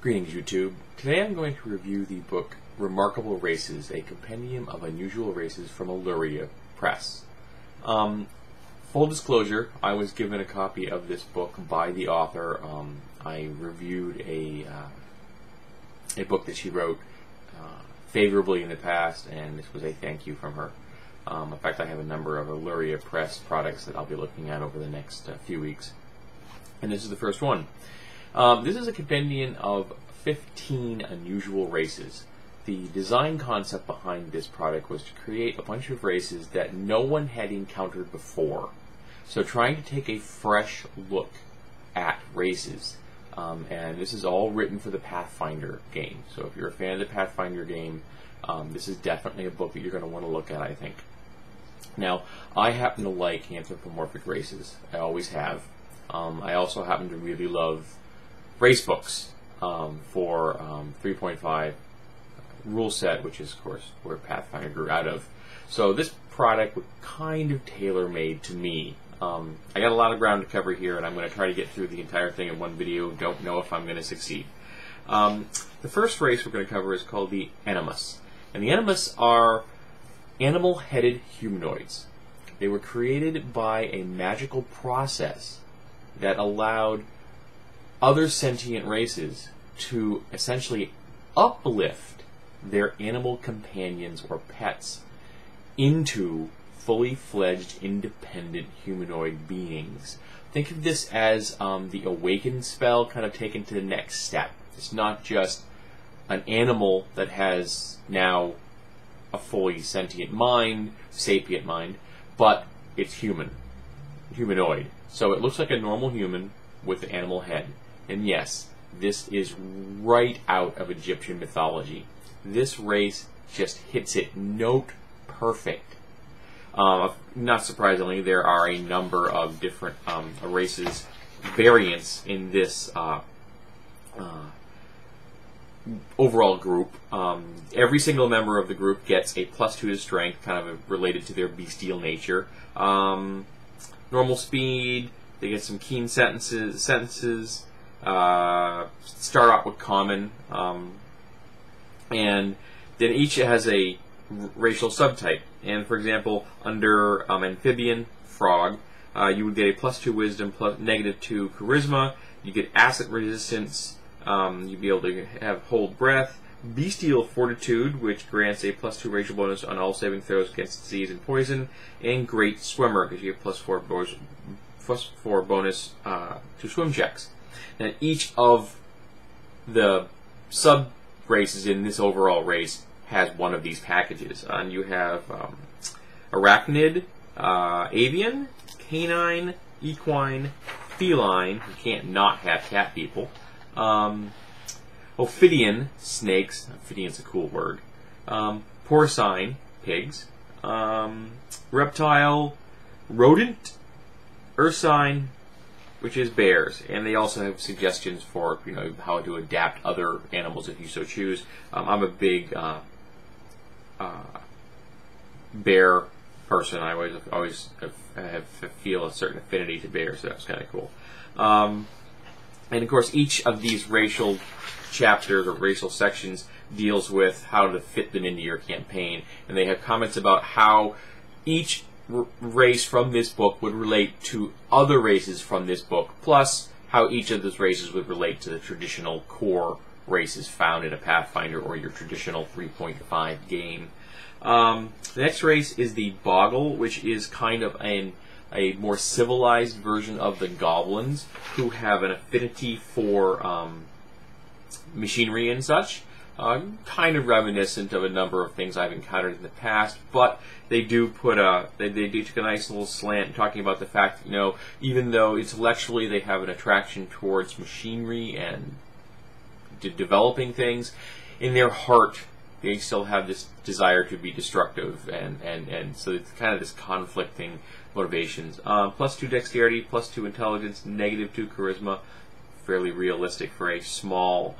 Greetings, YouTube. Today I'm going to review the book Remarkable Races, a Compendium of Unusual Races from Alluria Press. Full disclosure, I was given a copy of this book by the author. I reviewed a book that she wrote favorably in the past, and this was a thank you from her. In fact, I have a number of Alluria Press products that I'll be looking at over the next few weeks. And this is the first one. This is a compendium of 15 unusual races. The design concept behind this product was to create a bunch of races that no one had encountered before. So trying to take a fresh look at races. And this is all written for the Pathfinder game. So if you're a fan of the Pathfinder game, this is definitely a book that you're going to want to look at, I think. Now, I happen to like anthropomorphic races. I always have. I also happen to really love race books for 3.5 rule set, which is, of course, where Pathfinder grew out of. So this product was kind of tailor-made to me. I got a lot of ground to cover here, and I'm going to try to get through the entire thing in one video. Don't know if I'm going to succeed. The first race we're going to cover is called the Animus. And the Animus are animal-headed humanoids. They were created by a magical process that allowed other sentient races to essentially uplift their animal companions or pets into fully fledged independent humanoid beings. Think of this as the Awaken spell kind of taken to the next step. It's not just an animal that has now a fully sentient mind, sapient mind, but it's humanoid. So it looks like a normal human with an animal head. And yes, this is right out of Egyptian mythology. This race just hits it note perfect. Not surprisingly, there are a number of different races, variants in this overall group. Every single member of the group gets a +2 to strength, kind of related to their bestial nature. Normal speed, they get some keen sentences. Start out with common, and then each has a racial subtype. And for example, under amphibian, frog, you would get a +2 wisdom, -2 charisma. You get acid resistance. You'd be able to hold breath. Bestial fortitude, which grants a +2 racial bonus on all saving throws against disease and poison. And great swimmer, because you have +4 bonus to swim checks. And each of the sub-races in this overall race has one of these packages. And you have arachnid, avian, canine, equine, feline, you can't not have cat people, ophidian, snakes, ophidian's a cool word, porcine, pigs, reptile, rodent, ursine, which is bears, and they also have suggestions for how to adapt other animals if you so choose. I'm a big bear person. I always feel a certain affinity to bears, so that's kind of cool. And of course, each of these racial chapters or racial sections deals with how to fit them into your campaign, and they have comments about how each race from this book would relate to other races from this book, plus how each of those races would relate to the traditional core races found in a Pathfinder or your traditional 3.5 game. The next race is the Boggle, which is kind of a more civilized version of the goblins, who have an affinity for machinery and such. Kind of reminiscent of a number of things I've encountered in the past, but they do put they do take a nice little slant talking about the fact that, even though intellectually they have an attraction towards machinery and developing things, in their heart they still have this desire to be destructive, and so it's kind of this conflicting motivations. +2 dexterity, +2 intelligence, -2 charisma, fairly realistic for a small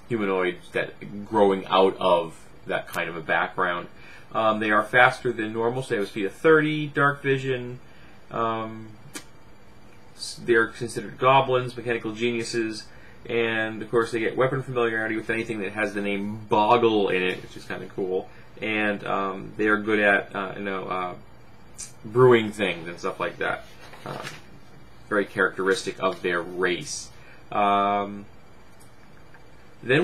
humanoid that growing out of that kind of a background. They are faster than normal, so they have a speed of 30, dark vision. They're considered goblins, mechanical geniuses, And of course they get weapon familiarity with anything that has the name Boggle in it, which is kind of cool. And they are good at brewing things and stuff like that. Very characteristic of their race. Then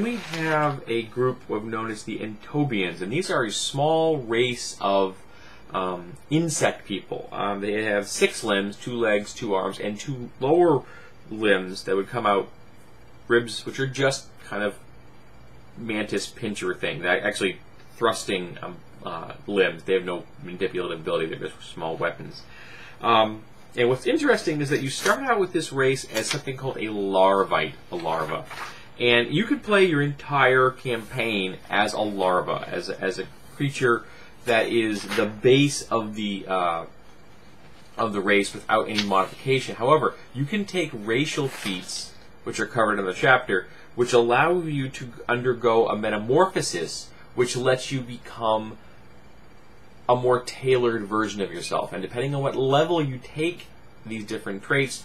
we have a group known as the Antoians, and these are a small race of insect people. They have 6 limbs, 2 legs, 2 arms, and 2 lower limbs that would come out, ribs, which are just kind of mantis pincher thing. That actually thrusting limbs. They have no manipulative ability. They're just small weapons. And what's interesting is that you start out with this race as something called a larva. And you could play your entire campaign as a larva, as a creature that is the base of the race without any modification. However, you can take racial feats, which are covered in the chapter, which allow you to undergo a metamorphosis, which lets you become a more tailored version of yourself. And depending on what level you take these different traits,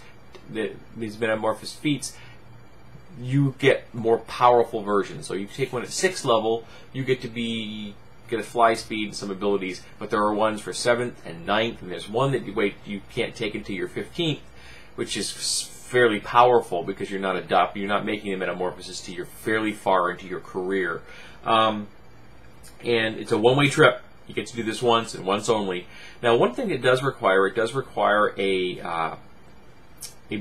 these metamorphosis feats, you get more powerful versions. So you take one at 6th level, you get a fly speed and some abilities, but there are ones for 7th and 9th, and there's one that you can't take until your 15th, which is fairly powerful because you're not making a metamorphosis till you're fairly far into your career. And it's a one-way trip. You get to do this once and once only. Now, one thing it does require a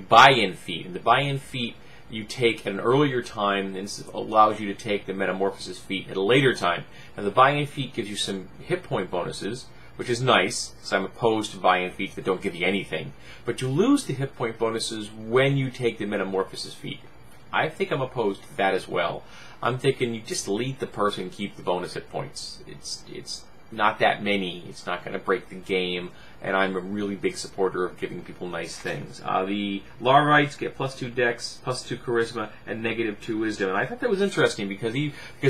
buy-in feat, and the buy-in feat you take at an earlier time, and this allows you to take the metamorphosis feat at a later time. Now, the buy-in feat gives you some hit point bonuses, which is nice, because I'm opposed to buy-in feats that don't give you anything. But you lose the hit point bonuses when you take the metamorphosis feat. I think I'm opposed to that as well. I'm thinking you just lead the person and keep the bonus hit points. It's not that many. It's not going to break the game, and I'm a really big supporter of giving people nice things. The Larvites get +2 Dex, +2 Charisma, and -2 Wisdom. And I thought that was interesting because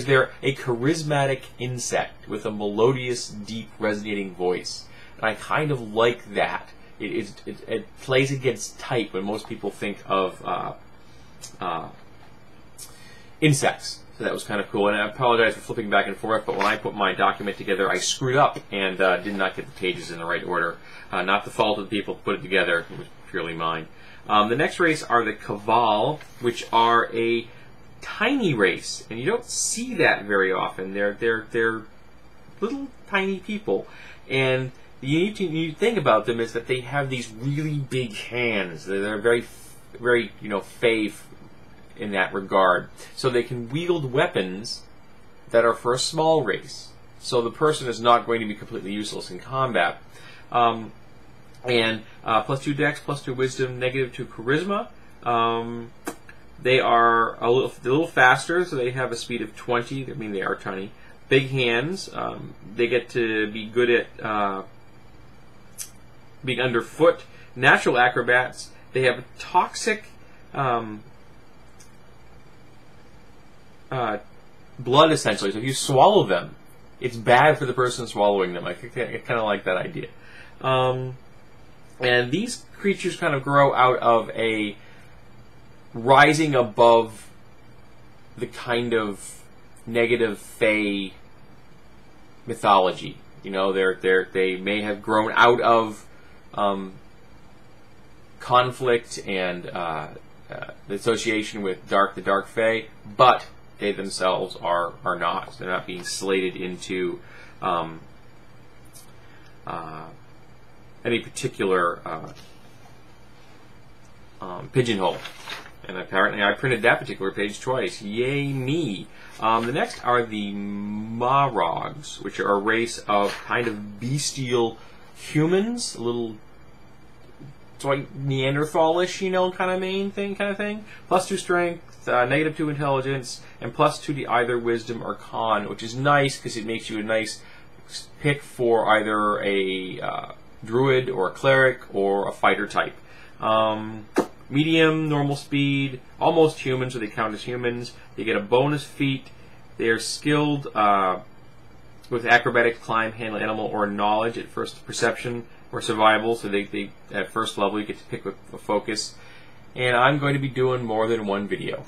they're a charismatic insect with a melodious, deep, resonating voice. And I kind of like that. It plays against type when most people think of insects. So that was kind of cool, and I apologize for flipping back and forth, but when I put my document together, I screwed up and did not get the pages in the right order. Not the fault of the people who put it together, it was purely mine. The next race are the Caval, which are a tiny race, and you don't see that very often. They're little tiny people, and the unique thing about them is that they have these really big hands. They're very, very, fey in that regard. So they can wield weapons that are for a small race. So the person is not going to be completely useless in combat. And +2 Dex, +2 Wisdom, -2 Charisma. They are a little faster, so they have a speed of 20. I mean, they are tiny. Big hands. They get to be good at being underfoot. Natural acrobats. They have toxic blood, essentially. So if you swallow them, it's bad for the person swallowing them. I kind of like that idea. And these creatures kind of grow out of a rising above the kind of negative fey mythology. They may have grown out of conflict and the association with the dark fey, but they themselves are not. They're not being slated into any particular pigeonhole. And apparently I printed that particular page twice. Yay me! The next are the Marogs, which are a race of kind of bestial humans, a little like Neanderthalish, kind of thing. +2 strength, -2 intelligence, and +2 to either wisdom or con, which is nice because it makes you a nice pick for either a druid or a cleric or a fighter type. Medium, normal speed, almost human, so they count as humans. They get a bonus feat. They are skilled with acrobatics, climb, handle animal, or knowledge at first perception or survival. So they at first level you get to pick with a focus. And I'm going to be doing more than one video.